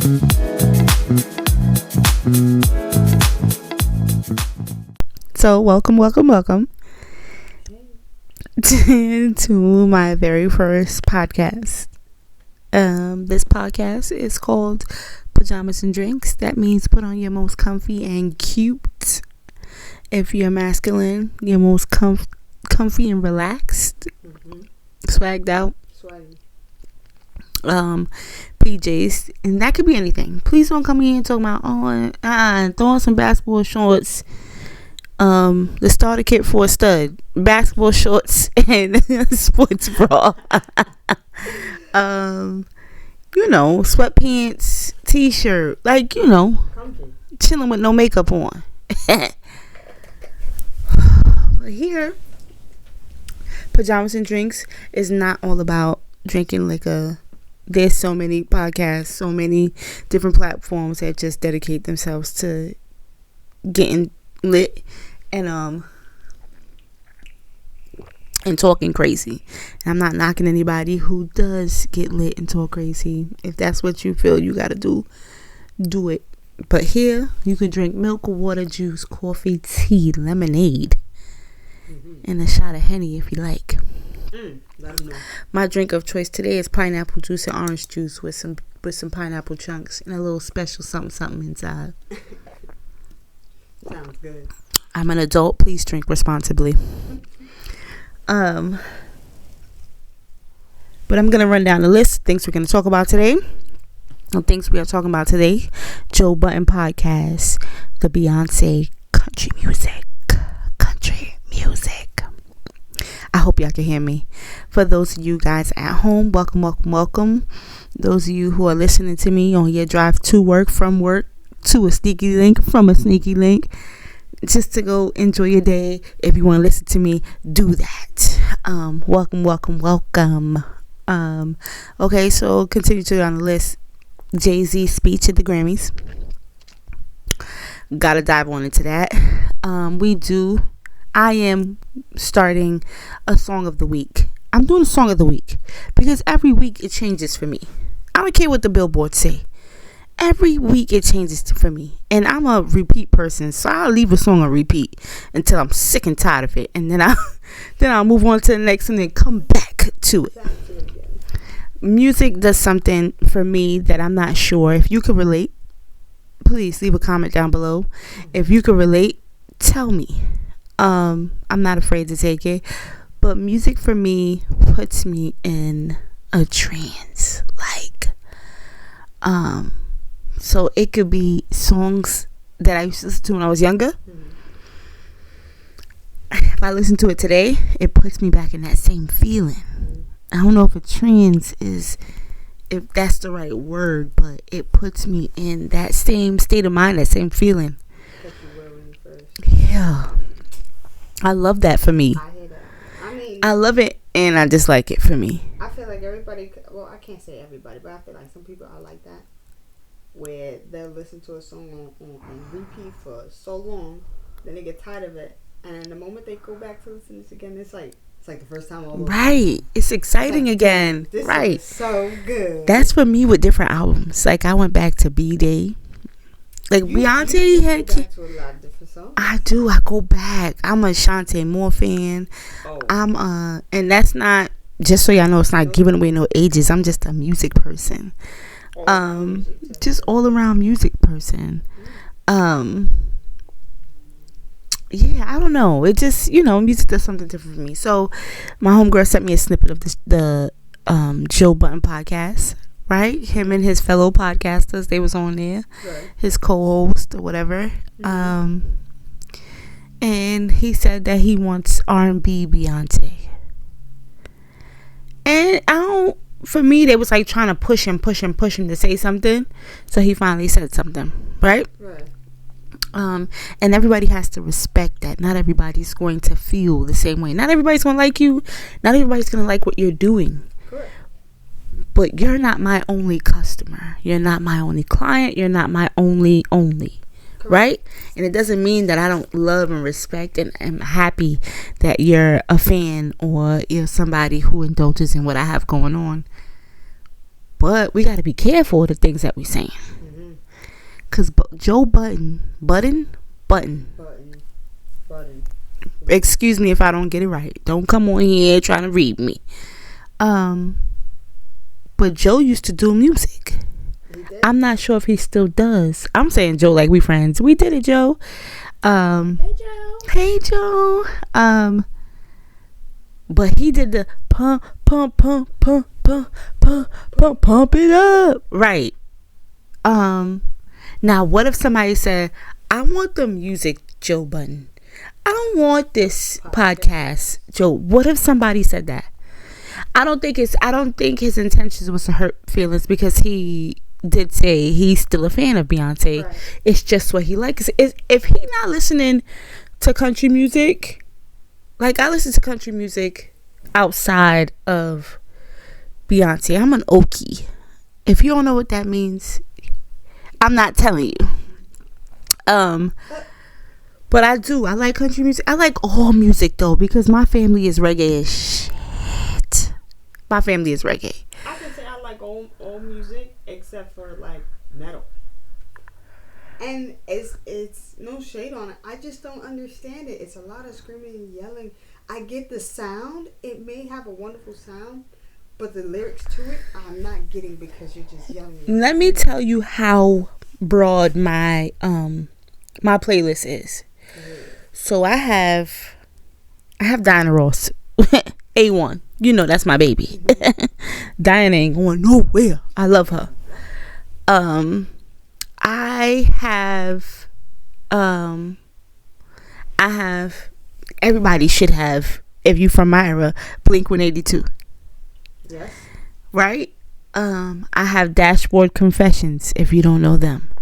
So welcome to my very first podcast. This podcast is called Pajamas and Drinks. That means put on your most comfy and cute. If you're masculine, your most comfy and relaxed, swagged out, PJs, and that could be anything. Please don't come in talking about throwing some basketball shorts, the starter kit for a stud, basketball shorts, and sports bra. Sweatpants, t-shirt, chilling with no makeup on. Here, Pajamas and Drinks is not all about drinking liquor. There's so many podcasts, so many different platforms that just dedicate themselves to getting lit and talking crazy. And I'm not knocking anybody who does get lit and talk crazy. If that's what you feel you gotta do it. But here you could drink milk, water, juice, coffee, tea, lemonade, and a shot of Henny if you like. Let 'em know. My drink of choice today is pineapple juice and orange juice with some pineapple chunks and a little special something inside. Sounds good. I'm an adult. Please drink responsibly. But I'm gonna run down the list of things we're gonna talk about today. The things we are talking about today: Joe Budden podcast, the Beyonce country music. I hope y'all can hear me. For those of you guys at home, welcome. Those of you who are listening to me on your drive to work, from work, to a sneaky link, from a sneaky link, just to go enjoy your day. If you want to listen to me, do that. Welcome. Okay, so continue to on the list. Jay-Z's speech at the Grammys. Gotta dive on into that. I am starting a song of the week. I'm doing a song of the week because every week it changes for me. I don't care what the billboards say. Every week it changes for me. And I'm a repeat person, so I'll leave a song on repeat until I'm sick and tired of it. And then I'll move on to the next and then come back to it. Music does something for me that I'm not sure. If you can relate, please leave a comment down below. If you can relate, tell me. I'm not afraid to take it, but music for me puts me in a trance, so it could be songs that I used to listen to when I was younger. If I listen to it today, it puts me back in that same feeling. I don't know if if that's the right word, but it puts me in that same state of mind, that same feeling. Yeah. I love that for me. I hear that. I love it and I dislike it for me. I feel like everybody, I can't say everybody, but I feel like some people are like that, where they'll listen to a song on repeat for so long, then they get tired of it, and the moment they go back to listen to this again, it's like the first time all over. Right. It's exciting again. This right. Is so good. That's for me with different albums. I went back to B-Day. Beyonce had back to a lot of different songs. I do. I go back. I'm a Shantae Moore fan. I'm and that's not, just so y'all know, it's not giving away no ages. I'm just a music person. Just all around music person. Yeah, I don't know. It just, music does something different for me. So my homegirl sent me a snippet of the Joe Budden podcast. Right, him and his fellow podcasters, they was on there, right. His co-host or whatever, and he said that he wants R&B Beyonce, and for me, they was trying to push him to say something, so he finally said something, right? And everybody has to respect that. Not everybody's going to feel the same way. Not everybody's going to like you. Not everybody's going to like what you're doing. Correct. But you're not my only customer. You're not my only client. You're not my only. Correct. Right? And it doesn't mean that I don't love and respect and am happy that you're a fan or you're somebody who indulges in what I have going on. But we got to be careful of the things that we're saying. because Joe Button. Excuse me if I don't get it right. Don't come on here trying to read me. But Joe used to do music. I'm not sure if he still does. I'm saying Joe like we friends. We did it, Joe. Hey Joe. But he did the pump it up. Right. Now what if somebody said, I want the music, Joe Button. I don't want this podcast, Joe. What if somebody said that? I don't think his intentions was to hurt feelings, because he did say he's still a fan of Beyonce. Right. It's just what he likes. If he not listening to country music, like I listen to country music outside of Beyonce. I'm an Okie. If you don't know what that means, I'm not telling you. But I do. I like country music. I like all music though, because my family is reggae as shit. My family is reggae. I can say I like all music except for like metal. And it's no shade on it. I just don't understand it. It's a lot of screaming and yelling. I get the sound. It may have a wonderful sound, but the lyrics to it, I'm not getting, because you're just yelling. Let me tell you how broad my my playlist is. So I have Diana Ross, A1. You know that's my baby. Diana ain't going nowhere. I love her. I have everybody should have, if you from my era, Blink-182. Yes. Right? I have Dashboard Confessions, if you don't know them.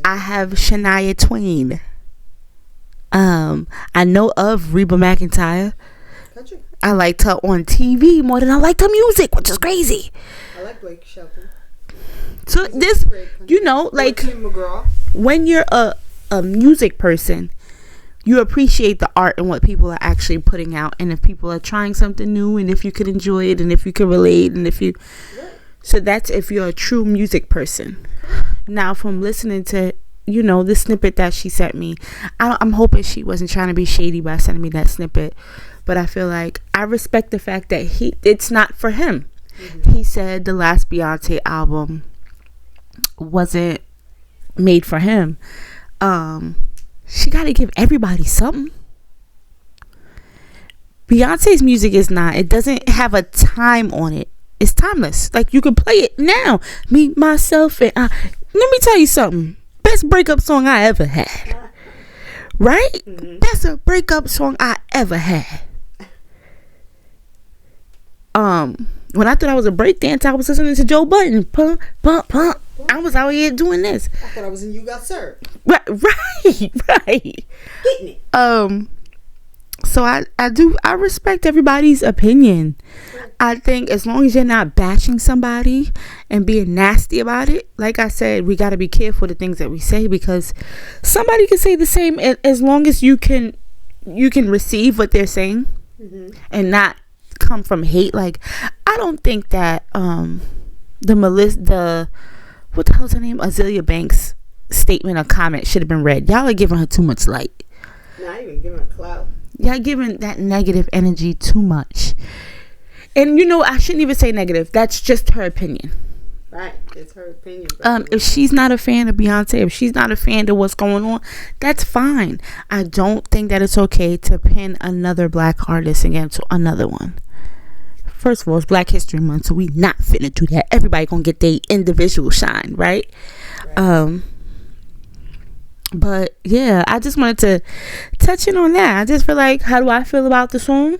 I have Shania Twain. I know of Reba McEntire. Country. I liked her on TV more than I liked her music, which is crazy. I like Blake Shelton. So this, you know, like when you're a music person, you appreciate the art and what people are actually putting out, and if people are trying something new, and if you could enjoy it, and if you could relate, and if you, so that's if you're a true music person. Now, from listening to, you know, the snippet that she sent me, I'm hoping she wasn't trying to be shady by sending me that snippet, but I feel like I respect the fact that it's not for him. Mm-hmm. He said the last Beyonce album wasn't made for him. She got to give everybody something. Beyonce's music is not, it doesn't have a time on it. It's timeless. Like, you can play it now. Me, myself, and I. Let me tell you something. Best breakup song I ever had. Right? Mm-hmm. That's a breakup song I ever had. When I thought I was a breakdancer, I was listening to Joe Button. Pump, pump, pump. I was out here doing this. I thought I was in You Got Served. Right. Getting it. So I respect everybody's opinion. I think as long as you're not bashing somebody and being nasty about it, like I said, we got to be careful the things that we say, because somebody can say the same, as long as you can receive what they're saying, mm-hmm. and not come from hate. Like, I don't think that the what the hell's her name, Azealia Banks' statement or comment should have been read. Y'all are giving her too much light. Not even giving her clout. Y'all giving that negative energy too much. And you know, I shouldn't even say negative. That's just her opinion. Right. It's her opinion. If she's not a fan of Beyonce, if she's not a fan of what's going on, that's fine. I don't think that it's okay to pin another black artist against another one. First of all, it's Black History Month, so we not finna do that. Everybody gonna get their individual shine, right? But yeah, I just wanted to touch in on that. I just feel like, how do I feel about the song?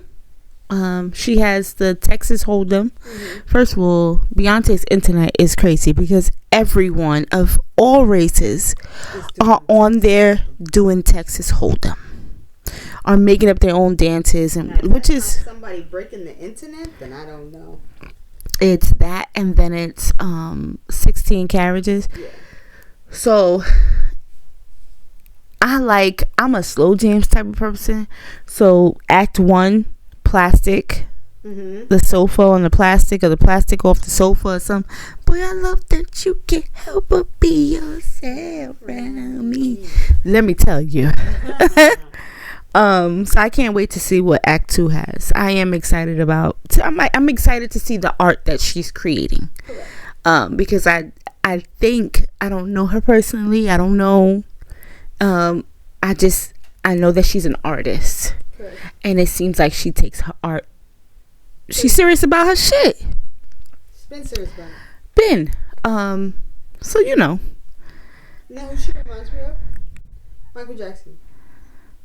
She has the Texas Hold'em. Mm-hmm. First of all, Beyonce's internet is crazy, because everyone of all races are on there doing Texas Hold'em, are making up their own dances, and now, which is somebody breaking the internet. Then I don't know. It's that, and then it's 16 carriages. Yeah. So I'm a slow jams type of person. So Act 1, Plastic, the sofa on the plastic, or the plastic off the sofa or something. Boy, I love that you can't help but be yourself around me. Let me tell you. So I can't wait to see what Act 2 has. I am excited about. I'm excited to see the art that she's creating. Because I think, I don't know her personally. I don't know. I know that she's an artist, and it seems like she takes her art. She's serious about her shit. She's been serious about it. So you know. You know who she reminds me of? Michael Jackson.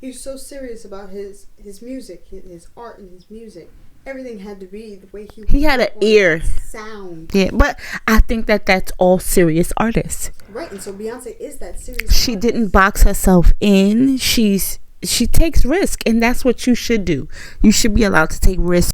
He was so serious about his music, his art and his music. Everything had to be the way he had an ear. Sound. Yeah, but I think that that's all serious artists. Right, and so Beyonce is that serious She artist. didn't box herself in. She takes risk, and that's what you should do. You should be allowed to take risks.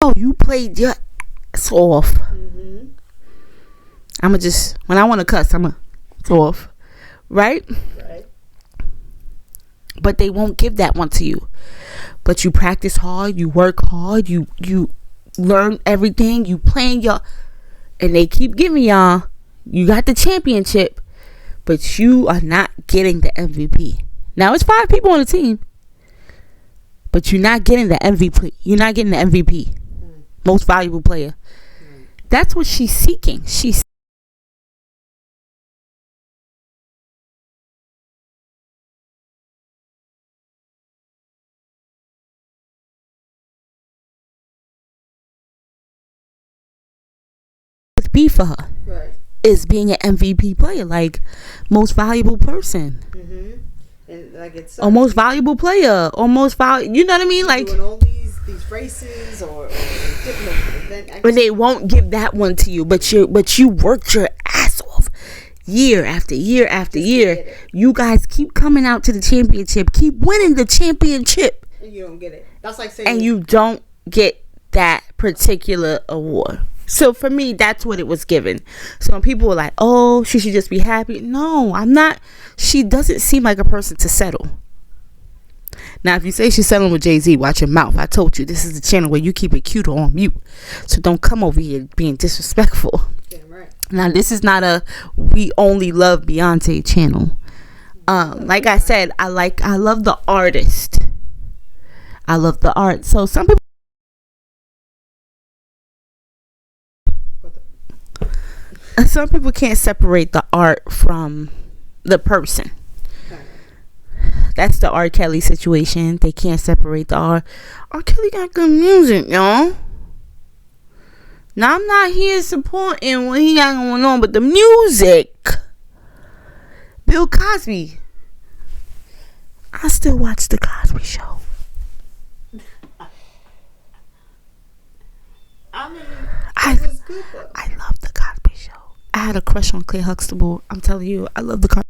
Oh, you played your ass off. I'ma just, when I want to cuss, I'ma off. Right? But they won't give that one to you. But you practice hard, you work hard, you learn everything, you playing your, and they keep giving y'all, you got the championship, but you are not getting the MVP. Now it's 5 people on the team, but you're not getting the MVP. You're not getting the MVP. Most valuable player. That's what she's seeking. She's be for her. Is being an MVP player, like most valuable person. And like it's or most valuable player, or most valuable. You know what I mean? Like doing all these races or different. But they won't give that one to you. But you worked your ass off, year after year after year. You guys keep coming out to the championship, keep winning the championship, and you don't get it. That's like saying, and you don't get that particular award. So for me, that's what it was given. So when people were like, oh, she should just be happy. No, I'm not. She doesn't seem like a person to settle. Now, if you say she's settling with Jay-Z, watch your mouth. I told you, this is the channel where you keep it cute or on mute. So don't come over here being disrespectful. Yeah, right. Now, this is not a we only love Beyonce channel. Like I said, I love the artist. I love the art. So some people can't separate the art from the person. That's the R. Kelly situation. They can't separate the art. R. Kelly got good music, y'all. Now, I'm not here supporting what he got going on, but the music. Bill Cosby. I still watch The Cosby Show. I mean, it was good though. I love The Cosby Show. I had a crush on Clay Huxtable. I'm telling you, I love The Cosby.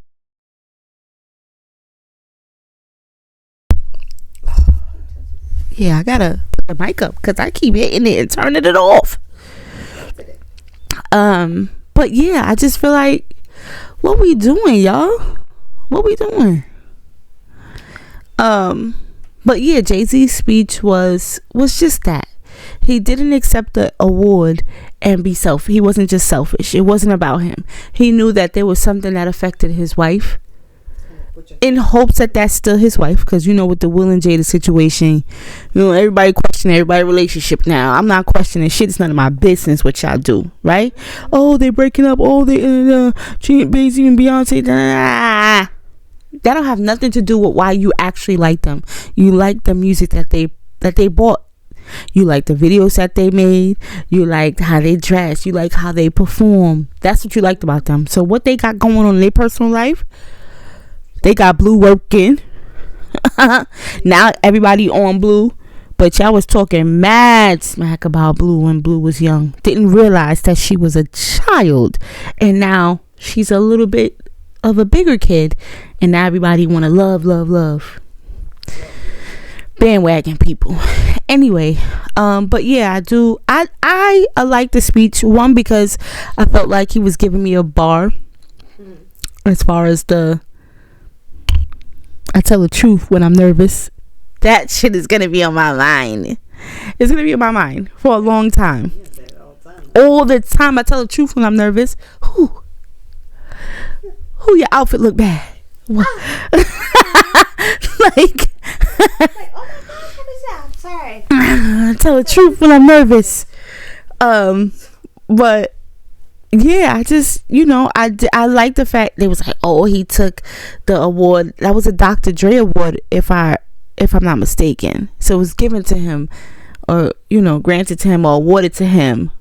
Yeah, I gotta put the mic up because I keep hitting it and turning it off. But yeah, I just feel like, what we doing, y'all? What we doing? But yeah, Jay-Z's speech was just that. He didn't accept the award and be selfish. He wasn't just selfish. It wasn't about him. He knew that there was something that affected his wife, in hopes that that's still his wife, because you know, with the Will and Jada situation, you know, everybody questioning everybody's relationship now. I'm not questioning shit. It's none of my business what y'all do, right? Oh, they breaking up. Oh, they Jay-Z and Beyonce. That don't have nothing to do with why you actually like them. You like the music that they bought. You like the videos that they made. You like how they dress. You like how they perform. That's what you liked about them. So what they got going on in their personal life, they got Blue working. Now everybody on Blue. But y'all was talking mad smack about Blue when Blue was young. Didn't realize that she was a child. And now she's a little bit of a bigger kid, and now everybody want to love bandwagon people. Anyway, but yeah, I like the speech. One, because I felt like he was giving me a bar as far as I tell the truth when I'm nervous. That shit is gonna be on my mind. It's gonna be on my mind for a long time. All the time I tell the truth when I'm nervous. Who your outfit look bad? What? like, oh my god, what is that? Sorry. I tell the truth when I'm nervous. But yeah, I just, I like the fact they was like, oh, he took the award. That was a Dr. Dre award, if I'm not mistaken. So it was given to him, or granted to him, or awarded to him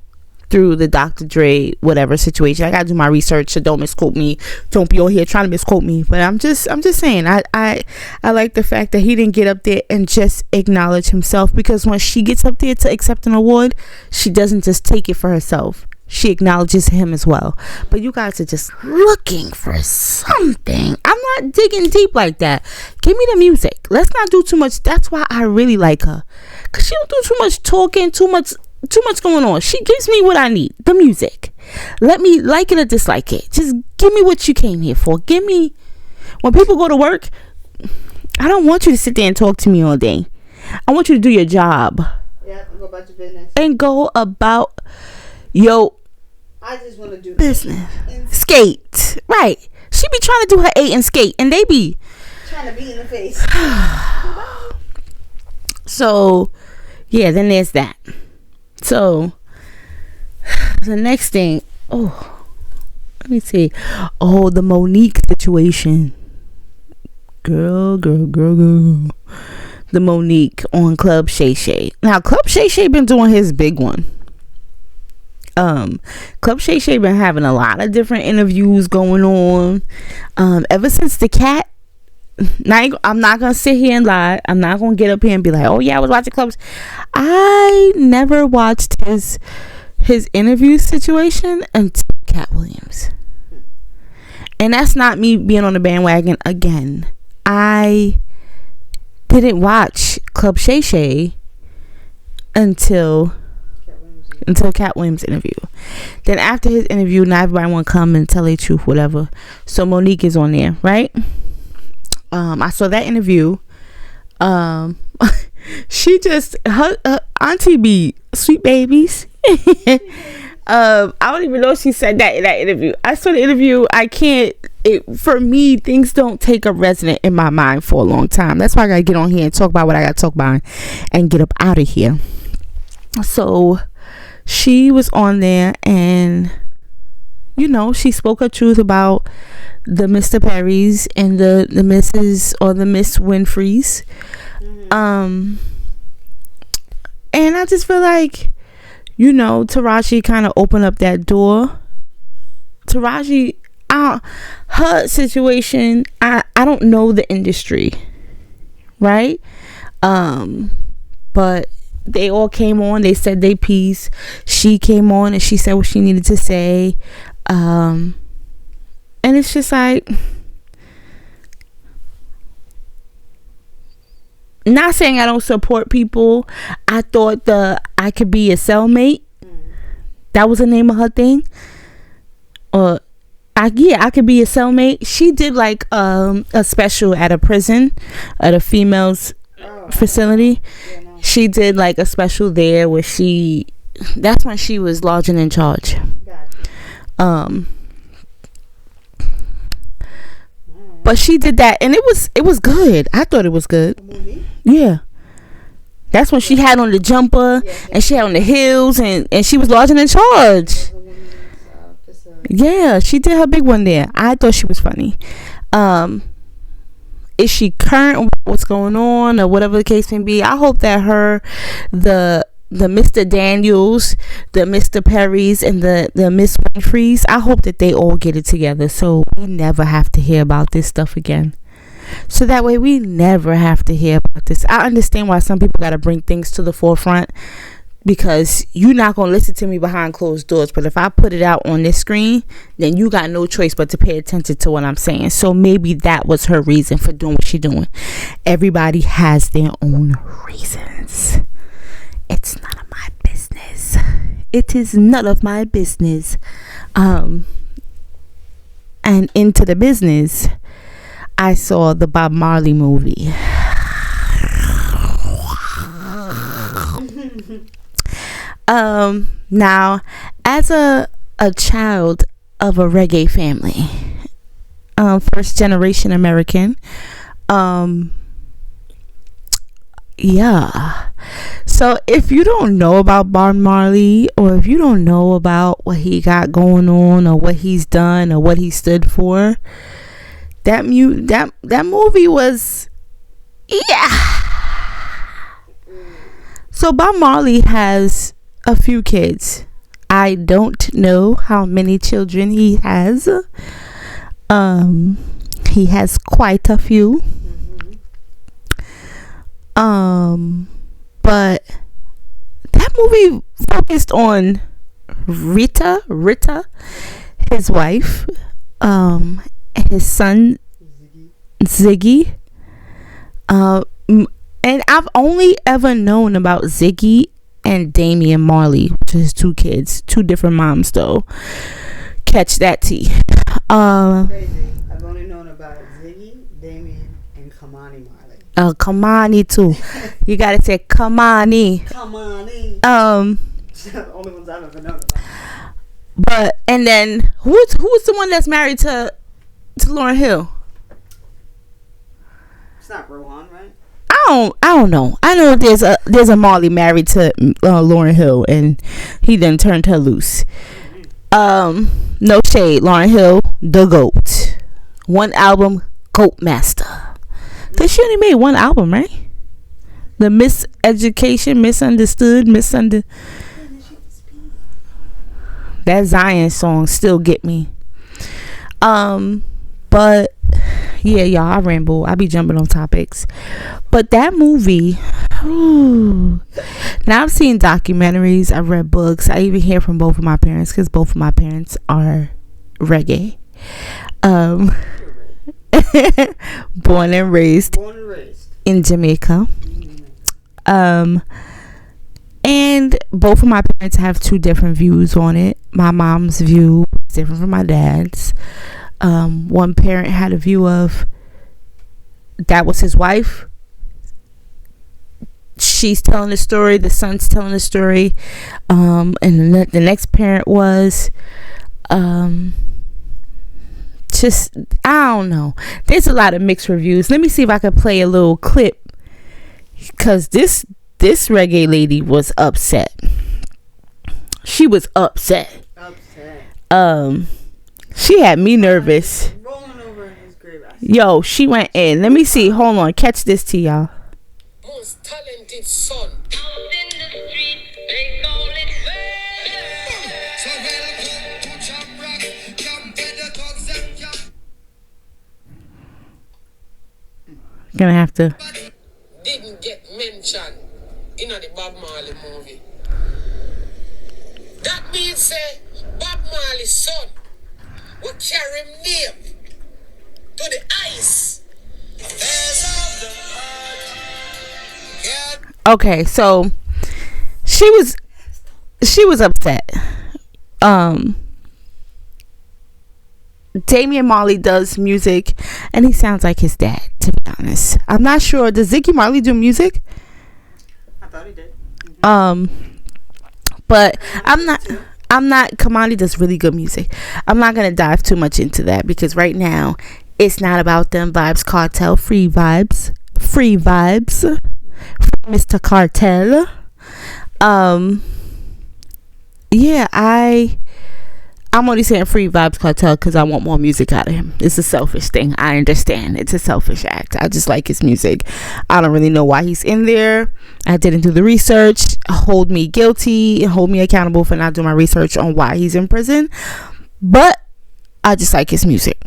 through the Dr. Dre whatever situation. I gotta do my research, so don't misquote me. Don't be on here trying to misquote me. But I'm just saying, I like the fact that he didn't get up there and just acknowledge himself, because when she gets up there to accept an award, she doesn't just take it for herself. She acknowledges him as well. But you guys are just looking for something. I'm not digging deep like that. Give me the music. Let's not do too much. That's why I really like her, because she don't do too much talking, too much going on. She gives me what I need, the music. Let me like it or dislike it. Just give me what you came here for. Give me, when people go to work, I don't want you to sit there and talk to me all day. I want you to do your job. Yeah, go about your business. And go about your I just want to do business. Skate. Right. She be trying to do her 8 and skate, and they be trying to be in the face. So yeah, then there's that. So the next thing, let me see. The Monique situation. Girl. The Monique on Club Shay Shay. Now, Club Shay Shay been doing his big one. Club Shay Shay been having a lot of different interviews going on. Ever since the cat. Now, I'm not gonna sit here and lie. I'm not gonna get up here and be like, oh yeah, I was watching clubs. I never watched his interview situation until Cat Williams. And that's not me being on the bandwagon again. I didn't watch Club Shay Shay until Cat Williams' interview. Then after his interview, now everybody want to come and tell their truth, whatever. So Monique is on there, right? I saw that interview. She just, her auntie be sweet babies. I don't even know if she said that in that interview. I saw the interview. For me, things don't take a resonant in my mind for a long time. That's why I gotta get on here and talk about what I gotta talk about and get up out of here. So she was on there, and she spoke her truth about the Mr. Perrys and the Mrs. or the Miss Winfreys. And I just feel like, Taraji kind of opened up that door. Taraji, her situation, I don't know the industry, right? But they all came on, they said their piece. She came on and she said what she needed to say. And it's just like, not saying I don't support people. I thought I Could Be a Cellmate, that was the name of her thing. I Could Be a Cellmate. She did like a special at a prison, at a female's facility. Yeah, no. She did like a special there where that's when she was large and in charge. Gotcha. But she did that, and it was good. I thought it was good. Yeah. That's when she had on the jumper, and she had on the heels, and she was large and in charge. Yeah, she did her big one there. I thought she was funny. Is she current with what's going on, or whatever the case may be? I hope that the Mr. Daniels, the Mr. Perrys, and the Miss Winfreys, I hope that they all get it together, so we never have to hear about this stuff again. So that way we never have to hear about this. I understand why some people got to bring things to the forefront, because you're not going to listen to me behind closed doors. But if I put it out on this screen, then you got no choice but to pay attention to what I'm saying. So maybe that was her reason for doing what she's doing. Everybody has their own reasons. It's none of my business. It is none of my business. And into the business, I saw the Bob Marley movie. Now, as a child of a reggae family, first generation American, yeah. So if you don't know about Bob Marley, or if you don't know about what he got going on, or what he's done, or what he stood for, that movie was, yeah. So Bob Marley has a few kids. I don't know how many children he has. He has quite a few. But that movie focused on Rita, his wife, his son Ziggy. And I've only ever known about Ziggy and Damian Marley, which is two kids, two different moms though. Catch that tea. Crazy. I've only known about Ziggy, Damian, and Kamani Marley. Kamani too. You gotta say Kamani. Kamani. The only ones I've ever known about. But and then who's the one that's married to Lauryn Hill? It's not Rohan, right? I don't know. I know there's a Marley married to Lauryn Hill, and he then turned her loose. No shade, Lauryn Hill, the GOAT. One album, GOAT Master. Cause she only made one album, right? The Miseducation, Misunderstood. That Zion song still get me. But yeah, y'all, I ramble. I be jumping on topics. But that movie, now I've seen documentaries, I've read books, I even hear from both of my parents, because both of my parents are reggae. Born and raised in Jamaica. And both of my parents have two different views on it. My mom's view is different from my dad's. One parent had a view of that was his wife. She's telling the story. The son's telling the story. And the next parent was just, I don't know. There's a lot of mixed reviews. Let me see if I can play a little clip, because this reggae lady was upset. She was upset. She had me nervous. Rolling over in his grave. Yo, she went in. Let me see. Hold on. Catch this to y'all. Most talented son. Gonna have to. Didn't get mentioned in the Bob Marley movie. That means say Bob Marley's son will carry him name to the ice. Okay, so she was upset. Damian Marley does music, and he sounds like his dad, to be honest. I'm not sure. Does Ziggy Marley do music? I thought he did. But I'm not. Kamani does really good music. I'm not gonna dive too much into that, because right now it's not about them vibes. Cartel, free vibes, Mr. Cartel. Yeah, I'm only saying free vibes Cartel because I want more music out of him. It's a selfish thing. I understand. It's a selfish act. I just like his music. I don't really know why he's in there. I didn't do the research. Hold me guilty and hold me accountable for not doing my research on why he's in prison. But I just like his music.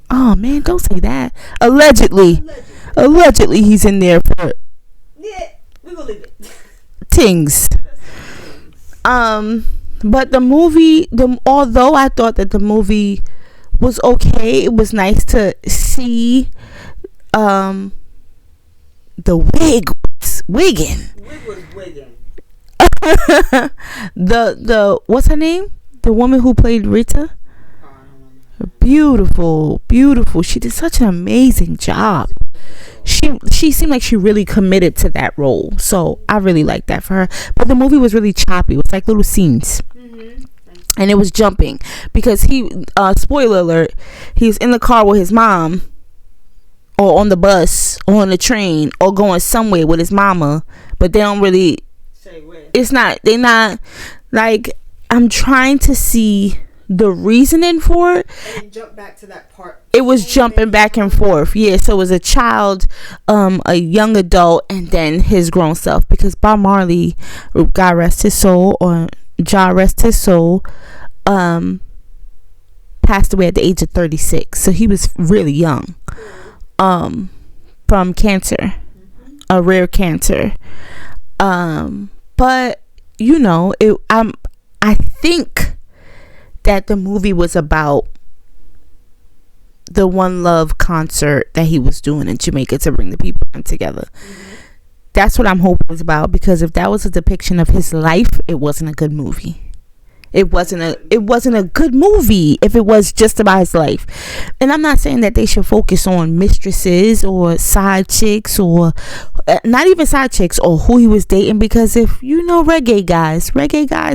Oh man, don't say that. Allegedly he's in there for. Yeah, we're gonna believe it. things. But the movie, although I thought that the movie was okay, it was nice to see the wig was wigging. Wig was wigging. the what's her name? The woman who played Rita. Oh, I don't know. Beautiful. She did such an amazing job. She seemed like she really committed to that role, so I really liked that for her. But the movie was really choppy. It was like little scenes, and it was jumping because he spoiler alert, he was in the car with his mom, or on the bus, or on the train, or going somewhere with his mama, but they don't really say where. They're not like, I'm trying to see the reasoning for it. And it jumped back to that part. It was jumping back and forth. Yeah, so it was a child, a young adult, and then his grown self. Because Bob Marley, God rest his soul, or Jah rest his soul, passed away at the age of 36. So he was really young, from cancer, a rare cancer. But you know, I think that the movie was about the One Love concert that he was doing in Jamaica to bring the people together. That's what I'm hoping it was about, because if that was a depiction of his life, it wasn't a good movie. It wasn't a good movie if it was just about his life. And I'm not saying that they should focus on mistresses or side chicks, or not even side chicks, or who he was dating, because if you know reggae guys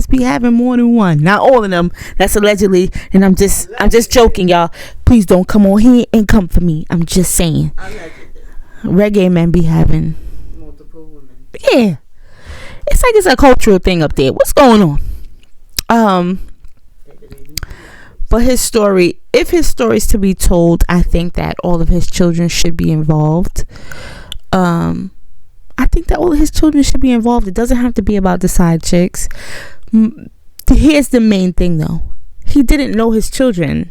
be having more than one. Not all of them. That's allegedly, and I'm just joking, y'all. Please don't come on here and come for me. I'm just saying. Reggae men be having multiple women. Yeah. It's like it's a cultural thing up there. What's going on? But his story, if his story is to be told, I think that all of his children should be involved. I think that all of his children should be involved. It doesn't have to be about the side chicks. Here's the main thing, though. He didn't know his children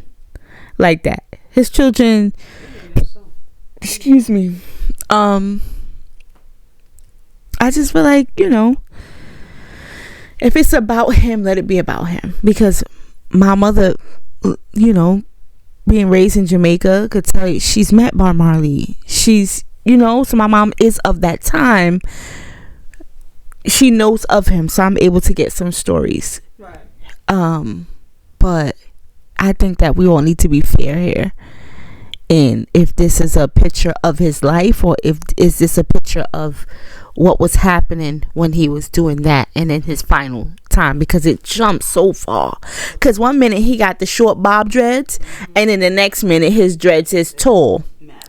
like that. His children, excuse me. I just feel like, you know, if it's about him, let it be about him. Because my mother, you know, being raised in Jamaica, could tell you she's met Bob Marley. She's, you know, so my mom is of that time. She knows of him, so I'm able to get some stories. Right. But I think that we all need to be fair here. And if this is a picture of his life, or is this a picture of what was happening when he was doing that and in his final time, because it jumps so far. Because one minute he got the short bob dreads, and then the next minute his dreads is tall,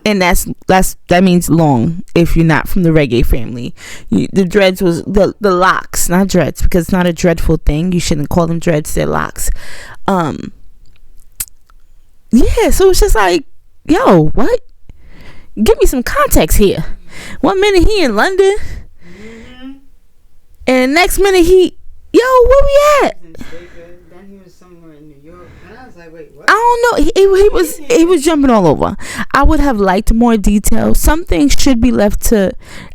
and that means long if you're not from the reggae family. The dreads was the locks, not dreads, because it's not a dreadful thing. You shouldn't call them dreads, they're locks. Yeah, so it's just like, yo, what? Give me some context here. One minute he in London, and next minute he, yo, where we at? Then he was somewhere in New York, and I was like, wait, what? I don't know. He was jumping all over. I would have liked more detail. Some things should be left to.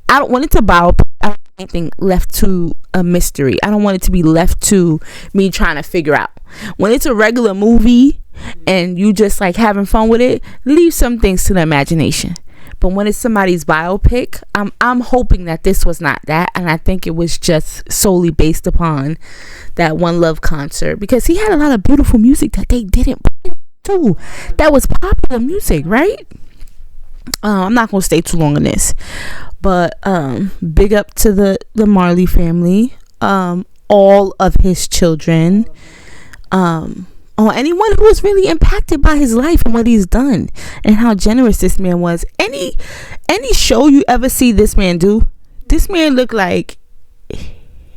I don't want it to bow. I don't want anything left to a mystery. I don't want it to be left to me trying to figure out. When it's a regular movie and you just like having fun with it, leave some things to the imagination. But when it's somebody's biopic, I'm hoping that this was not that, and I think it was just solely based upon that One Love concert, because he had a lot of beautiful music that they didn't play too. That was popular music, right? I'm not gonna stay too long on this, but big up to the Marley family, all of his children, or anyone who was really impacted by his life and what he's done and how generous this man was. Any show you ever see this man do, this man looked like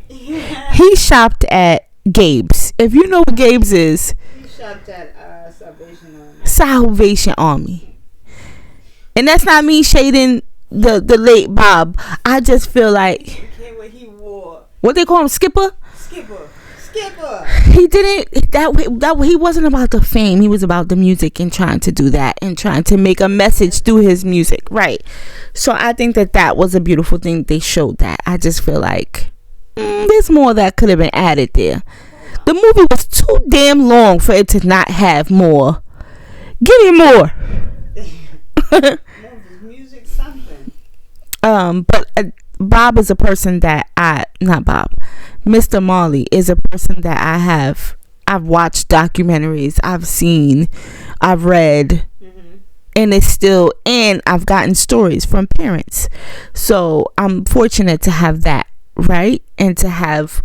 he shopped at Gabe's. If you know what Gabe's is, He shopped at Salvation Army. And that's not me shading the late Bob. I just feel like, what he wore. what they call him, Skipper skipper. He didn't that he wasn't about the fame. He was about the music and trying to do that and trying to make a message through his music, right? So I think that was a beautiful thing. They showed that. I just feel like there's more that could have been added there. The movie was too damn long for it to not have more. Give me more. Music something. But Bob is a person that not Bob, Mr. Marley is a person that I've watched documentaries, I've seen, I've read, and I've gotten stories from parents. So I'm fortunate to have that, right? And to have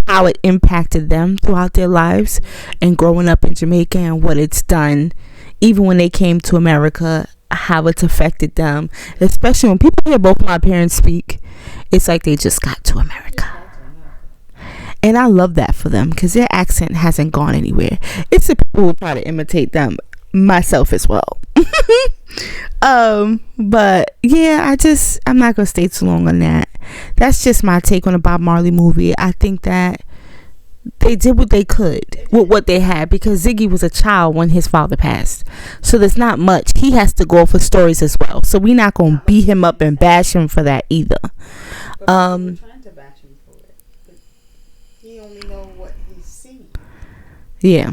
how it impacted them throughout their lives and growing up in Jamaica and what it's done, even when they came to America, how it's affected them, especially when people hear both my parents speak. It's like they just got to America. And I love that for them because their accent hasn't gone anywhere. It's the people who try to imitate them, myself as well. But yeah, I'm not gonna stay too long on that. That's just my take on the Bob Marley movie. I think that they did what they could with what they had, because Ziggy was a child when his father passed, so there's not much. He has to go for stories as well, so we're not gonna beat him up and bash him for that either. Trying to bash him for it, but he only know what he's seen. Yeah.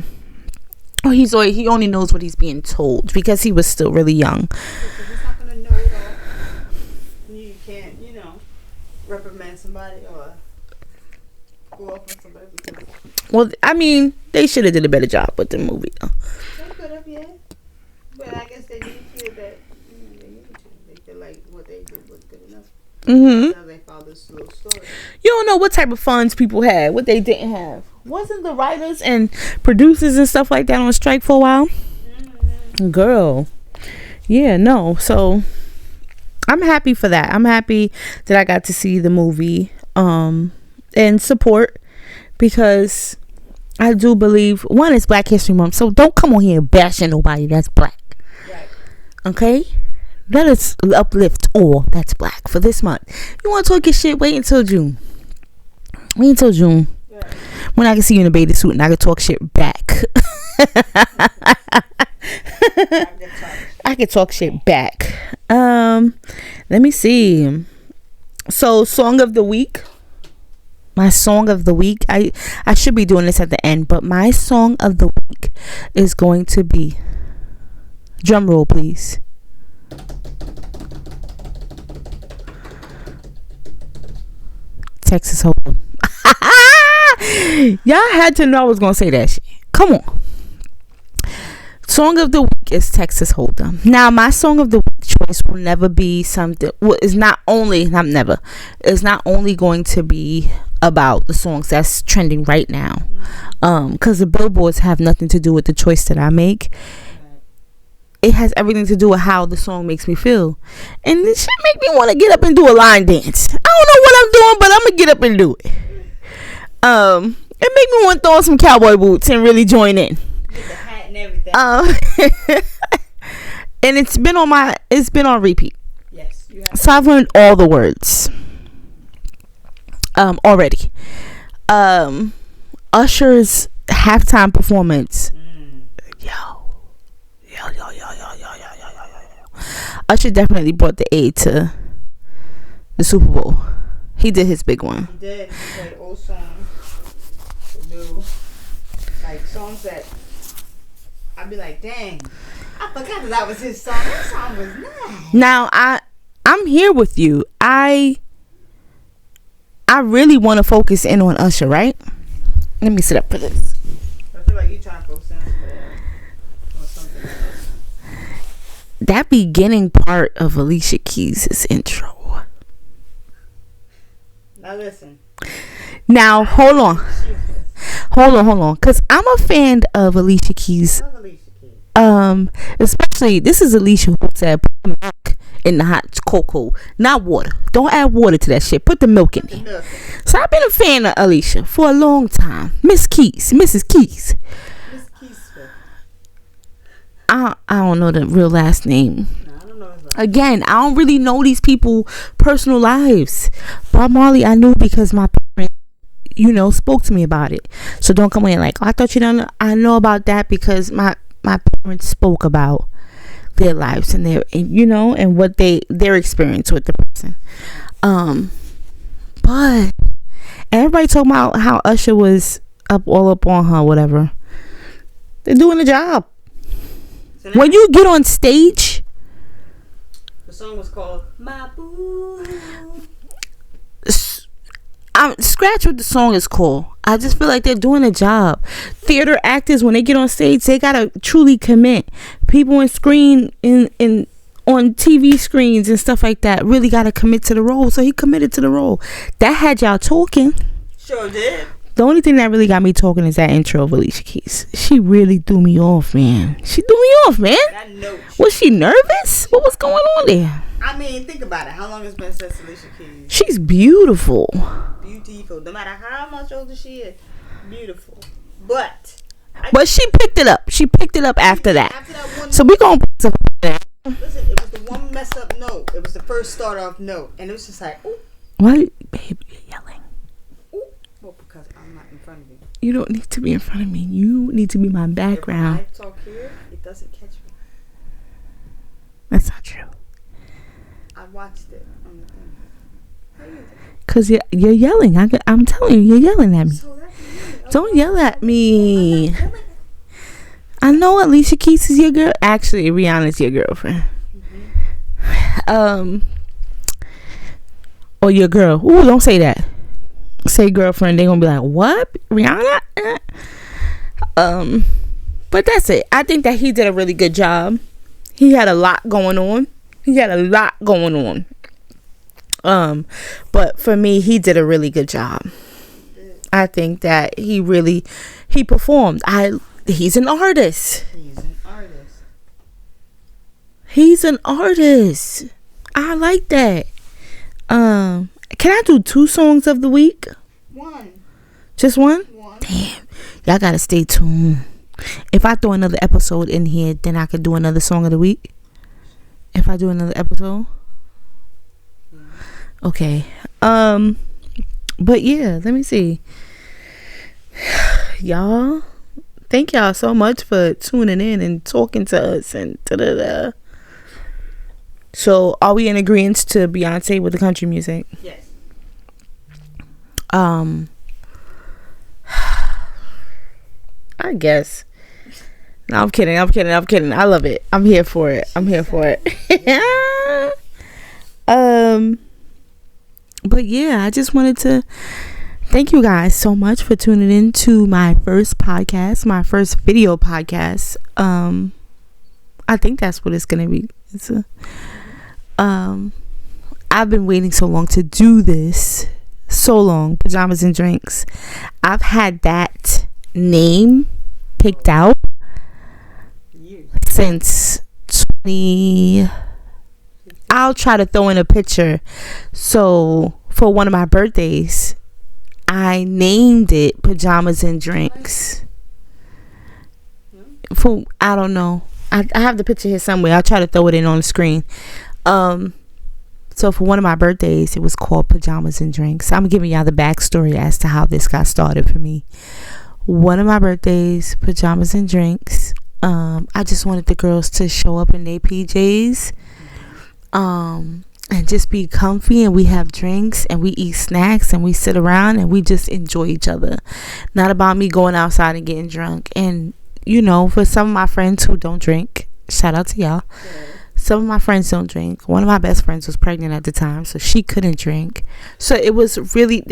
Oh, he only knows what he's being told because he was still really young. Because he's not gonna know it all. You can't, reprimand somebody or go off on somebody because. Well, I mean, they should have did a better job with the movie though. They could have, yeah. But I guess they didn't feel that they feel like what they did was good enough. Now they followed this little story. You don't know what type of funds people had, what they didn't have. Wasn't the writers and producers and stuff like that on strike for a while? Girl. Yeah, no. So I'm happy for that. I'm happy that I got to see the movie and support, because I do believe, one, is Black History Month, so don't come on here bashing nobody that's black. Right. Okay? Let us uplift all that's black for this month. You want to talk your shit? Wait until June. Right. When I can see you in a bathing suit and I can talk shit back. I can talk shit back. Let me see. So, song of the week. My song of the week. I should be doing this at the end, but my song of the week is going to be, drum roll please, Texas Hold'em. Y'all had to know I was gonna say that shit. Come on. Song of the week is Texas Hold'em. Now, my song of the week choice will never be something. Well, it's not only going to be about the songs that's trending right now, because the billboards have nothing to do with the choice that I make. It has everything to do with how the song makes me feel, and this shit make me want to get up and do a line dance. I don't know what I'm doing, but I'm gonna get up and do it. It make me want to throw on some cowboy boots and really join in. With the hat and everything. And it's been on repeat. Yes, you have. So I've learned all the words already. Usher's halftime performance. Yo. Usher definitely brought the A to the Super Bowl. He did his big one. He did. He played old songs, new, like songs that I'd be like, dang, I forgot that was his song. That song was nice. Now I'm here with you. I really want to focus in on Usher, right? Let me sit up for this. I feel like you trying to focus in on something else. That beginning part of Alicia Keys' intro. Now listen. Now hold on, because I'm a fan of Alicia Keys. I love Alicia Keys. Especially, this is Alicia who said put the milk in the hot cocoa, not water. Don't add water to that shit. Put the milk in it. So I've been a fan of Alicia for a long time. Mrs. Keys. Miss Keys. I don't know the real last name. No, I don't know his last. Again, I don't really know these people' personal lives. Bob Marley, I knew because my parents spoke to me about it. So don't come in like, oh, I thought you don't know. I know about that because my parents spoke about their lives and and what their experience with the person. But everybody talking about how Usher was all up on her, whatever. They're doing the job. So when you get on stage, the song was called My Boo. Scratch what the song is called. I just feel like they're doing a job. Theater actors, when they get on stage, they gotta truly commit. People on screen on TV screens and stuff like that really gotta commit to the role. So he committed to the role. That had y'all talking. Sure did. The only thing that really got me talking is that intro of Alicia Keys. She really threw me off, man. She threw me off, man. That note. Was she nervous? What was going on there? I mean, think about it. How long has it been since Alicia Keys? She's beautiful. Beautiful. No matter how much older she is, beautiful. But she picked it up. She picked it up after that. After that one, so we gonna put that. Listen, it was the one mess up note. It was the first start off note, and it was just like, ooh. Why, babe, you're yelling? Ooh. Well, because I'm not in front of you. You don't need to be in front of me. You need to be my background. If I talk here, it doesn't catch me. That's not true. I watched it on the thing. How you doing? Cause you're yelling. I'm telling you, you're yelling at me. So that's me. Don't yell at me. I know Alicia Keys is your girl. Actually, Rihanna's your girlfriend. Mm-hmm. Or your girl. Ooh, don't say that. Say girlfriend. They gonna be like, what? Rihanna? But that's it. I think that he did a really good job. He had a lot going on. But for me, he did a really good job. I think that he performed. He's an artist. He's an artist. I like that. Can I do 2 songs of the week? 1. Just one? 1. Damn. Y'all gotta stay tuned. If I throw another episode in here, then I could do another song of the week. If I do another episode. Okay. But yeah, let me see. Y'all, thank y'all so much for tuning in and talking to us and da-da-da. So, are we in agreement to Beyonce with the country music? Yes. I guess. No, I'm kidding. I love it. I'm here for it. But yeah, I just wanted to thank you guys so much for tuning in to my first podcast, my first video podcast. I think that's what it's gonna be. I've been waiting so long to do this. So long. Pajamas and Drinks. I've had that name picked out since 20. I'll try to throw in a picture. So for one of my birthdays, I named it Pajamas and Drinks. I don't know. I have the picture here somewhere. I'll try to throw it in on the screen. So for one of my birthdays, it was called Pajamas and Drinks. I'm giving y'all the backstory as to how this got started for me. One of my birthdays, Pajamas and Drinks. I just wanted the girls to show up in their PJs. And just be comfy, and we have drinks and we eat snacks and we sit around and we just enjoy each other. Not about me going outside and getting drunk. And for some of my friends who don't drink, shout out to y'all. Yeah. Some of my friends don't drink. One of my best friends was pregnant at the time, so she couldn't drink. So it was really,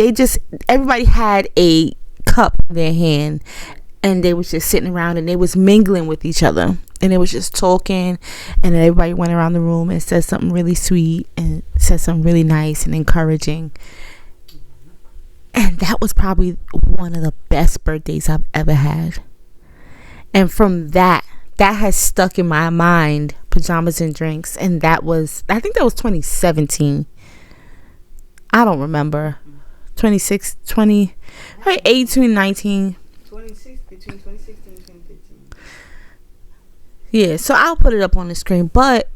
everybody had a cup in their hand, and they was just sitting around and they was mingling with each other, and they was just talking, and everybody went around the room and said something really sweet and said something really nice and encouraging. And that was probably one of the best birthdays I've ever had. And from that has stuck in my mind, Pajamas and Drinks. And I think that was 2017. I don't remember. 18, 19. 26, between 2016 and 2015. Yeah, so I'll put it up on the screen. But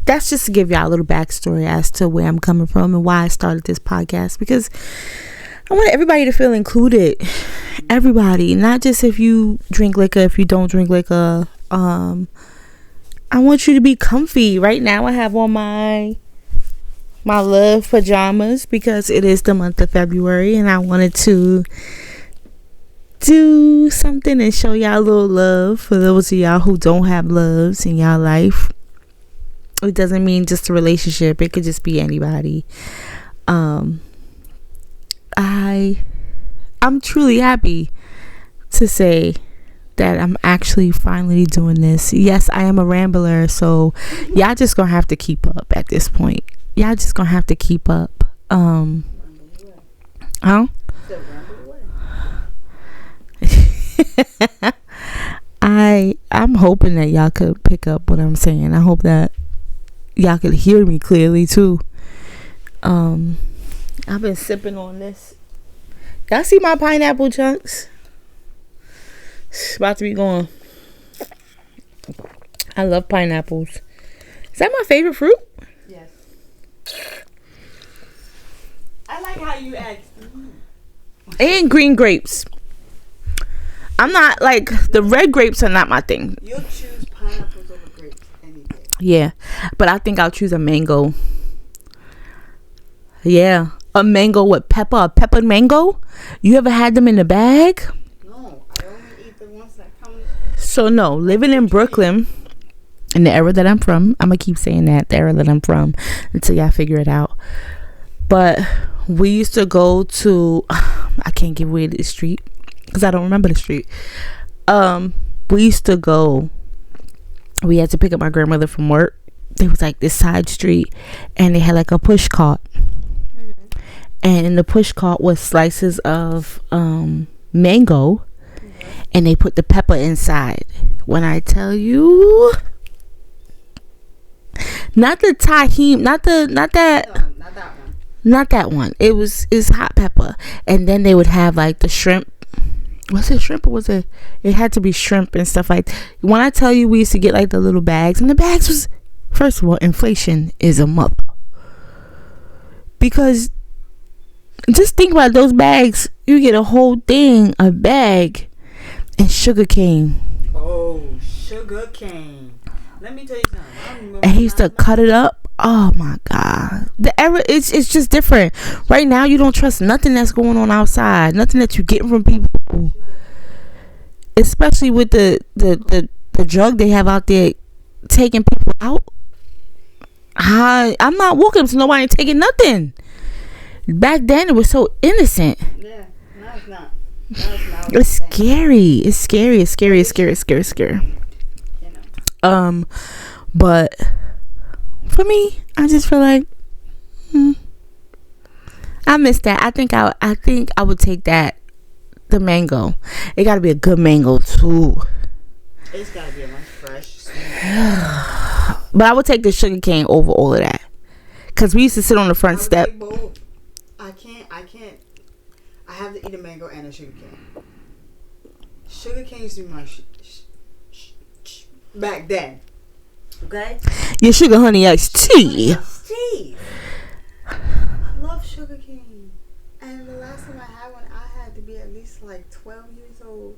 that's just to give y'all a little backstory as to where I'm coming from and why I started this podcast. Because I want everybody to feel included. Everybody, not just if you drink liquor, if you don't drink liquor. I want you to be comfy. Right now I have on my love pajamas because it is the month of February and I wanted to do something and show y'all a little love for those of y'all who don't have loves in y'all life. It doesn't mean just a relationship. It could just be anybody. I'm truly happy to say that I'm actually finally doing this. Yes, I am a rambler, so y'all just gonna have to keep up at this point. Y'all just gonna have to keep up. Huh? I'm hoping that y'all could pick up what I'm saying. I hope that y'all could hear me clearly too. I've been sipping on this. Y'all see my pineapple chunks? It's about to be gone. I love pineapples. Is that my favorite fruit? Yes. I like how you asked. And green grapes. I'm not like the red grapes are not my thing. You'll choose pineapples over grapes any day. Yeah, but I think I'll choose a mango. Yeah, a mango with pepper, a peppered mango. You ever had them in the bag? No, I only eat the ones that come. So no, living in Brooklyn, in the era that I'm from, I'm gonna keep saying that, the era that I'm from, until y'all figure it out. But we used to go to, I can't give away the street because I don't remember the street. We used to go. We had to pick up my grandmother from work. There was like this side street, and they had like a push cart. And in the push cart was slices of mango, and they put the pepper inside. When I tell you, not the tahini, not that No, not that one. not that one. It's hot pepper, and then they would have like the shrimp. Was it shrimp or was it? It had to be shrimp and stuff like. When I tell you, we used to get like the little bags, and the bags was, first of all, inflation is a mother. Because just think about those bags. You get a whole thing, a bag, and sugar cane. Oh, sugar cane. Let me tell you something. I remember And he used to cut it up. Oh my God. The era, it's just different. Right now, you don't trust nothing that's going on outside. Nothing that you get from people. Especially with the drug they have out there taking people out. I'm not walking up to nobody and taking nothing. Back then, it was so innocent. Yeah, no, it's not. No, it's not. It's scary. It's scary. It's scary. It's scary. It's scary. It's scary. You know. But for me, I just feel like I miss that. I think I would take that. The mango. It got to be a good mango too. It's gotta be a nice fresh. But I would take the sugar cane over all of that. Cause we used to sit on the front step. I can't. I have to eat a mango and a sugar cane. Sugar cane used to be my back then. Okay? Your sugar honey iced tea. Tea. I love sugar cane. And the last time I had one, I had to be at least like 12 years old.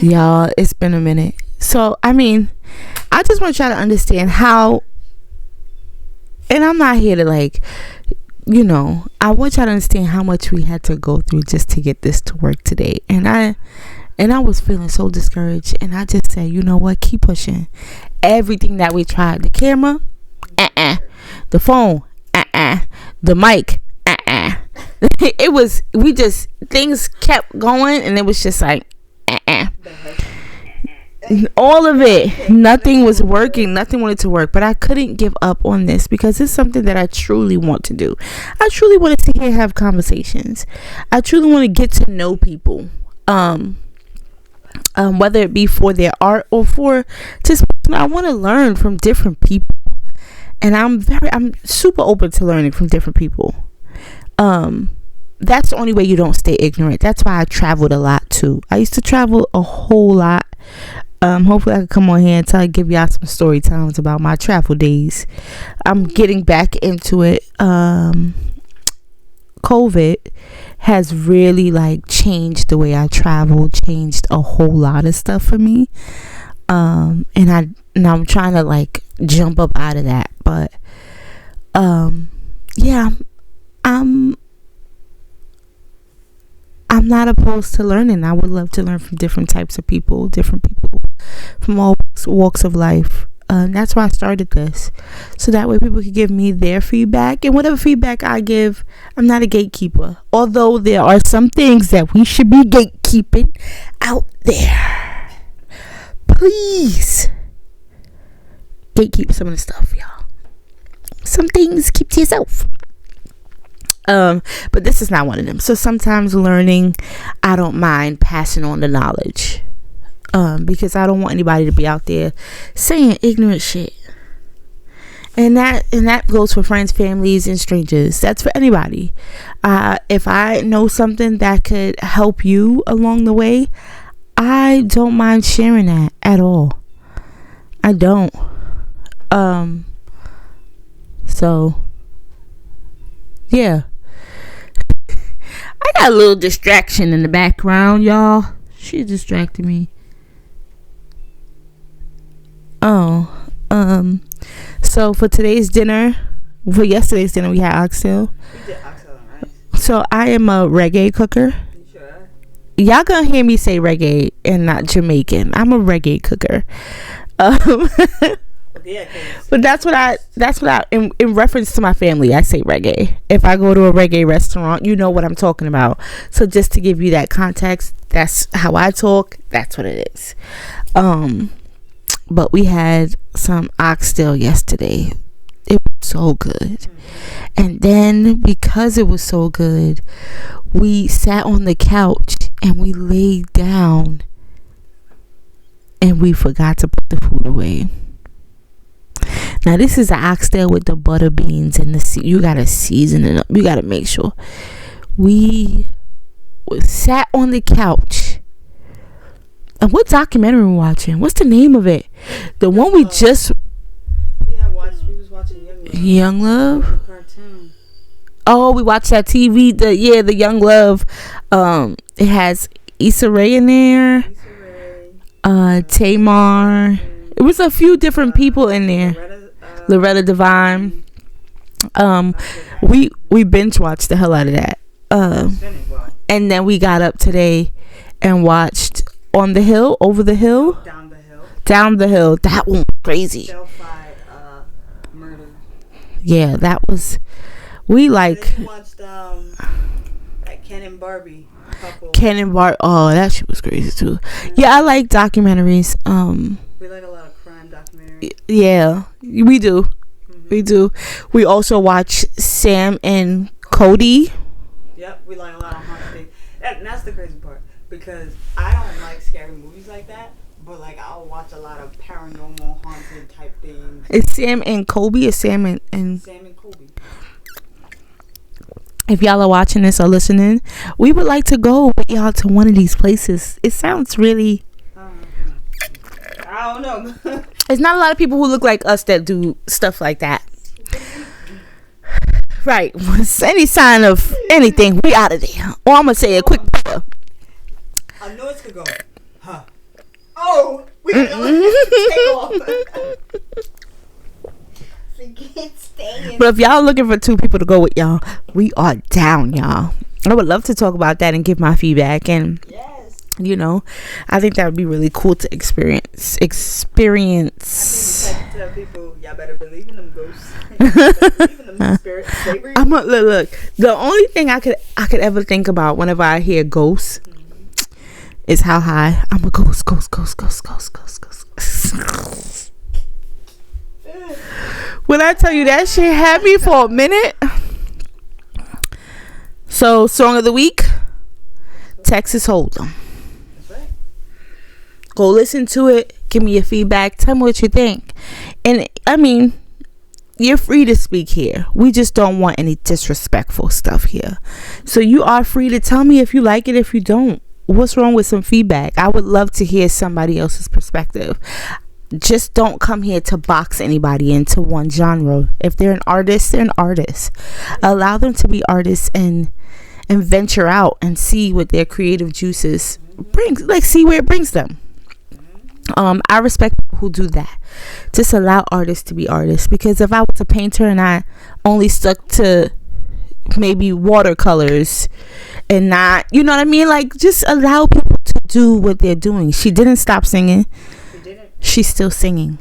Y'all, it's been a minute. So, I mean, I just want y'all to understand how, and I'm not here to like, you know, I want y'all to understand how much we had to go through just to get this to work today. And I was feeling so discouraged, and I just said, you know what, keep pushing. Everything that we tried, the camera, the phone, the mic, it was, things kept going, and it was just like, all of it, nothing was working, nothing wanted to work. But I couldn't give up on this because it's something that I truly want to do. I truly want to sit here and have conversations. I truly want to get to know people, whether it be for their art or for just, I want to learn from different people, and I'm super open to learning from different people. That's the only way you don't stay ignorant. That's why I traveled a lot too. I used to travel a whole lot. Hopefully I can come on here and give y'all some story times about my travel days. I'm getting back into it. COVID has really like changed the way I travel, changed a whole lot of stuff for me. And I'm trying to like jump up out of that, but yeah, I'm not opposed to learning. I would love to learn from different types of people, different people from all walks of life. That's why I started this, so that way people could give me their feedback, and whatever feedback I give, I'm not a gatekeeper, although there are some things that we should be gatekeeping out there. Please gatekeep some of the stuff, y'all. Some things keep to yourself. But this is not one of them. So sometimes learning, I don't mind passing on the knowledge, because I don't want anybody to be out there saying ignorant shit. And that goes for friends, families, and strangers. That's for anybody. If I know something that could help you along the way, I don't mind sharing that at all. I don't. So yeah. I got a little distraction in the background, y'all. She distracted me. So for yesterday's dinner, we had oxtail. We did oxtail and rice. So I am a reggae cooker. You sure? Y'all gonna hear me say reggae and not Jamaican. I'm a reggae cooker. Yeah, but that's what I in reference to my family, I say reggae. If I go to a reggae restaurant, you know what I'm talking about. So just to give you that context, that's how I talk. That's what it is. But we had some oxtail yesterday. It was so good. And then because it was so good, we sat on the couch and we laid down and we forgot to put the food away. Now this is an oxtail with the butter beans and you gotta season it up. You gotta make sure. We sat on the couch. And what documentary we watching? What's the name of it? The one we just we was watching Young Love. Young Love? Cartoon. Oh, we watched that TV. The Young Love. It has Issa Rae in there. Tamar. It was a few different people in there. Loretta Devine. We binge watched the hell out of that. And then we got up today and watched On the Hill, Over the Hill, Down the Hill. That one was crazy. Murder. Yeah, that was. We like. We watched that Ken and Barbie couple. Oh, that shit was crazy too. Yeah, I like documentaries. We like a lot of crime documentaries. Yeah, we do. We do. We also watch Sam and Cody. Yep, we like a lot of haunted things. And that's the crazy part, because I don't like scary movies like that, but like I'll watch a lot of paranormal haunted type things. It's Sam and Kobe or Sam and Sam and Kobe. If y'all are watching this or listening, we would like to go with y'all to one of these places. It sounds really... I don't know. There's not a lot of people who look like us that do stuff like that. Right. Any sign of anything, we out of there. Or I'm going to say a quick prayer. I know it's going to go. Huh. Oh, we got to take off. But if y'all looking for two people to go with y'all, we are down, y'all. I would love to talk about that and give my feedback. And you know, I think that would be really cool to experience. I think we have to tell people, y'all better believe in them ghosts. Believe in them spirits. I'm a, look. The only thing I could ever think about whenever I hear ghosts is how high I'm a ghost. When I tell you that shit had me for a minute. So, song of the week, Texas Hold'em. That's right. Go listen to it. Give me your feedback. Tell me what you think. And I mean, you're free to speak here. We just don't want any disrespectful stuff here. So you are free to tell me if you like it, if you don't. What's wrong with some feedback? I would love to hear somebody else's perspective. just don't come here to box anybody into one genre. If they're an artist, they're an artist. Allow them to be artists and venture out and see what their creative juices brings, like see where it brings them. I respect people who do that. Just allow artists to be artists, because if I was a painter and I only stuck to maybe watercolors and not, you know what I mean, like just allow people to do what they're doing. She didn't stop singing. She's still singing.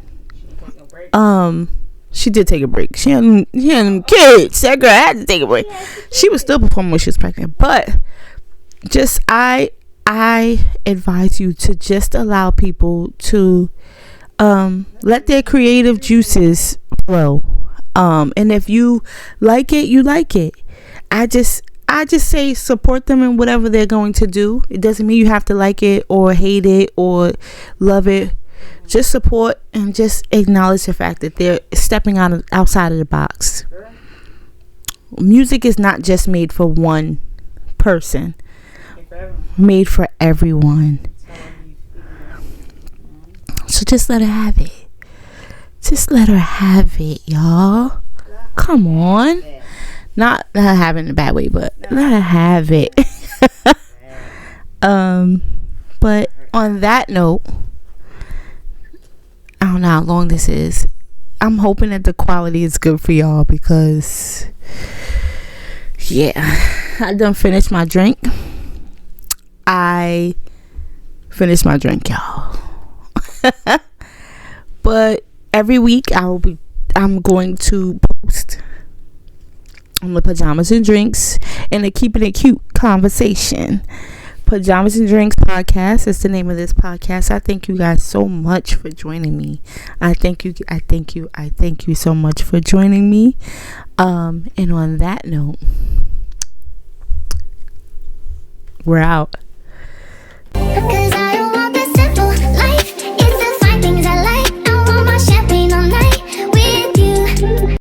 She did take a break. She had them kids. That girl had to take a break. She was still performing when she was pregnant. But just I advise you to just allow people to let their creative juices flow. And if you like it, you like it. I just say support them in whatever they're going to do. It doesn't mean you have to like it or hate it or love it. Just support and just acknowledge the fact that they're stepping outside of the box. Music is not just made for one person. Made for everyone. So just let her have it. Just let her have it, y'all. Come on. Not have it in a bad way, but let her have it. But on that note, I don't know how long this is. I'm hoping that the quality is good for y'all, because yeah, I done finished my drink. I finished my drink, y'all. But every week I'm going to post on the Pajamas and Drinks and the Keeping It Cute conversation. Pajamas and Drinks podcast is the name of this podcast. I thank you guys so much for joining me. I thank you so much for joining me. And on that note, we're out.